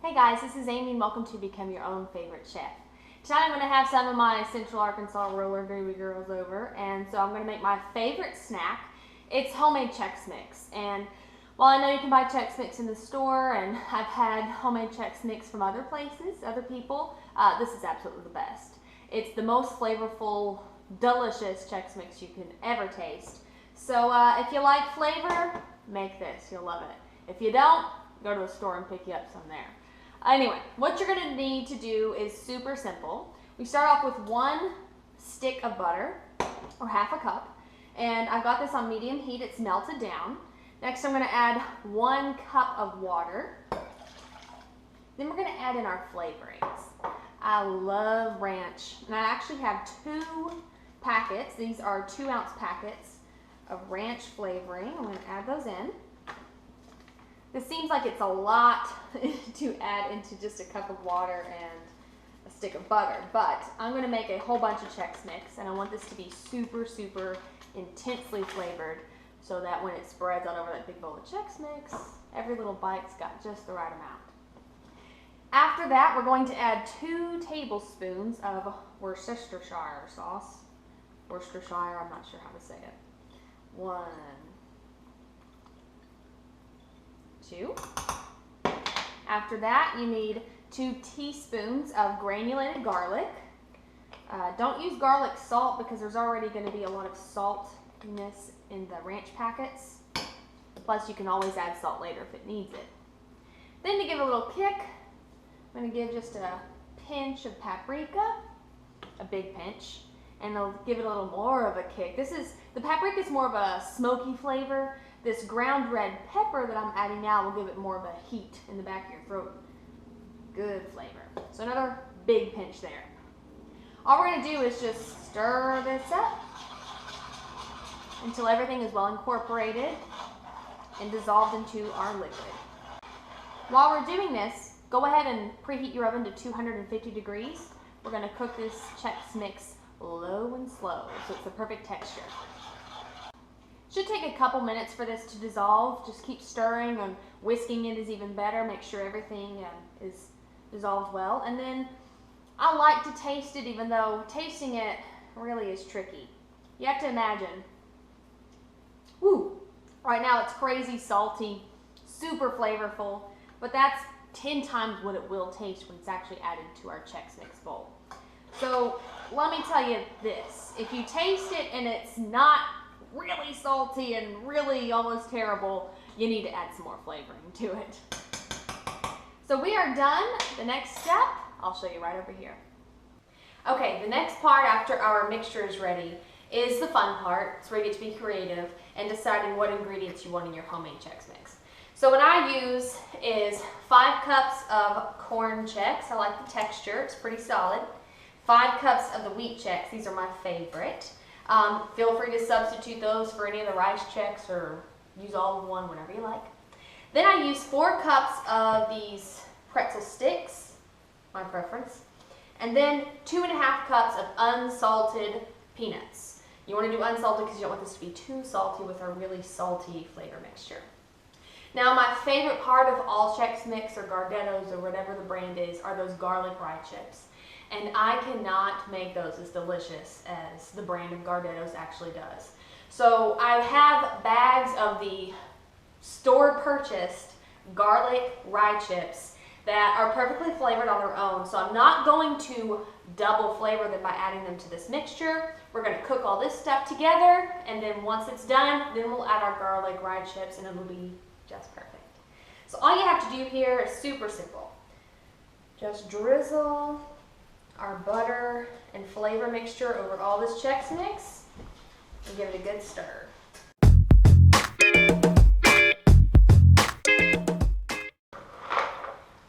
Hey guys, this is Amy and welcome to Become Your Own Favorite Chef. Tonight I'm going to have some of my Central Arkansas roller derby girls over, and so I'm going to make my favorite snack. It's homemade Chex Mix, and while I know you can buy Chex Mix in the store, and I've had homemade Chex Mix from other places, other people, this is absolutely the best. It's the most flavorful, delicious Chex Mix you can ever taste. So if you like flavor, make this. You'll love it. If you don't, go to the store and pick you up some there. Anyway, what you're going to need to do is super simple. We start off with 1 stick of butter, or half a cup, and I've got this on medium heat. It's melted down. Next I'm going to add 1 cup of water. Then we're going to add in our flavorings. I love ranch, and I actually have 2 packets. These are 2-ounce packets of ranch flavoring. I'm going to add those in. This seems like it's a lot to add into just a cup of water and a stick of butter, but I'm going to make a whole bunch of Chex Mix, and I want this to be super, super intensely flavored so that when it spreads on over that big bowl of Chex Mix, every little bite's got just the right amount. After that, we're going to add 2 tablespoons of Worcestershire sauce. Worcestershire, I'm not sure how to say it. 1, 2. After that, you need 2 teaspoons of granulated garlic. Don't use garlic salt because there's already going to be a lot of saltiness in the ranch packets. Plus, you can always add salt later if it needs it. Then to give it a little kick, I'm going to give just a pinch of paprika, a big pinch, and I'll give it a little more of a kick. The paprika is more of a smoky flavor. This ground red pepper that I'm adding now will give it more of a heat in the back of your throat. Good flavor. So another big pinch there. All we're going to do is just stir this up until everything is well incorporated and dissolved into our liquid. While we're doing this, go ahead and preheat your oven to 250 degrees. We're going to cook this Chex Mix low and slow so it's the perfect texture. Should take a couple minutes for this to dissolve. Just keep stirring, and whisking it is even better. Make sure everything is dissolved well. And then I like to taste it, even though tasting it really is tricky. You have to imagine, woo, right now it's crazy salty, super flavorful, but that's 10 times what it will taste when it's actually added to our Chex Mix bowl. So let me tell you this, if you taste it and it's not really salty and really almost terrible, you need to add some more flavoring to it. So we are done. The next step, I'll show you right over here. Okay, the next part after our mixture is ready is the fun part. It's where you get to be creative and deciding what ingredients you want in your homemade Chex Mix. So what I use is 5 cups of corn Chex. I like the texture, it's pretty solid. 5 cups of the wheat Chex, these are my favorite. Feel free to substitute those for any of the rice Chex or use all of one, whatever you like. Then I use 4 cups of these pretzel sticks, my preference. And then 2.5 cups of unsalted peanuts. You want to do unsalted because you don't want this to be too salty with our really salty flavor mixture. Now my favorite part of all Chex Mix or Gardettos or whatever the brand is are those garlic rye chips. And I cannot make those as delicious as the brand of Gardettos actually does. So I have bags of the store-purchased garlic rye chips that are perfectly flavored on their own. So I'm not going to double flavor them by adding them to this mixture. We're going to cook all this stuff together, and then once it's done, then we'll add our garlic rye chips, and it'll be just perfect. So all you have to do here is super simple. Just drizzle our butter and flavor mixture over all this Chex Mix and give it a good stir.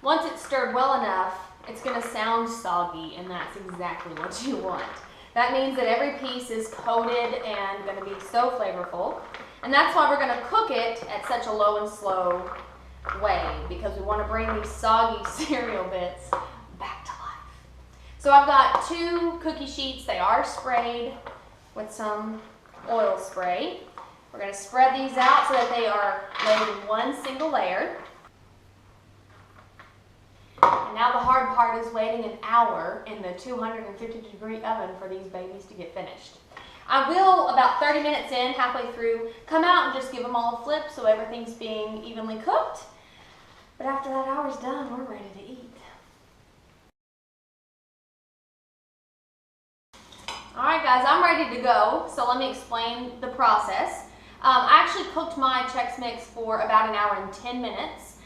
Once it's stirred well enough, it's going to sound soggy, and that's exactly what you want. That means that every piece is coated and going to be so flavorful, and that's why we're going to cook it at such a low and slow way, because we want to bring these soggy cereal bits back to life. So I've got 2 cookie sheets. They are sprayed with some oil spray. We're going to spread these out so that they are laid in one single layer. now the hard part is waiting an hour in the 250-degree oven for these babies to get finished. I will, about 30 minutes in, halfway through, come out and just give them all a flip so everything's being evenly cooked. But after that hour's done, we're ready to eat. Alright guys, I'm ready to go, so let me explain the process. I actually cooked my Chex Mix for about an hour and 10 minutes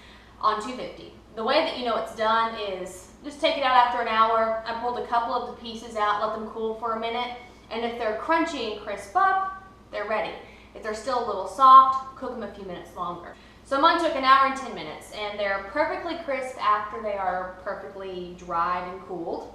on 250. The way that you know it's done is just take it out after an hour. I pulled a couple of the pieces out, let them cool for a minute, and if they're crunchy and crisp up, they're ready. If they're still a little soft, cook them a few minutes longer. So mine took an hour and 10 minutes, and they're perfectly crisp after they are perfectly dried and cooled.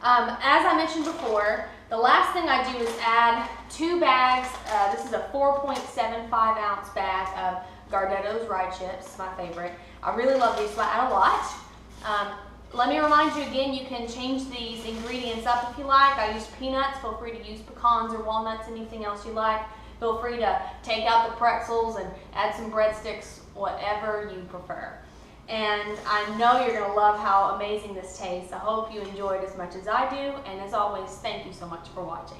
As I mentioned before, the last thing I do is add 2 bags. This is a 4.75 ounce bag of Gardetto's rye chips, my favorite. I really love these, so I add a lot. Let me remind you again, you can change these ingredients up if you like. I used peanuts. Feel free to use pecans or walnuts, anything else you like. Feel free to take out the pretzels and add some breadsticks, whatever you prefer. And I know you're going to love how amazing this tastes. I hope you enjoyed as much as I do. And as always, thank you so much for watching.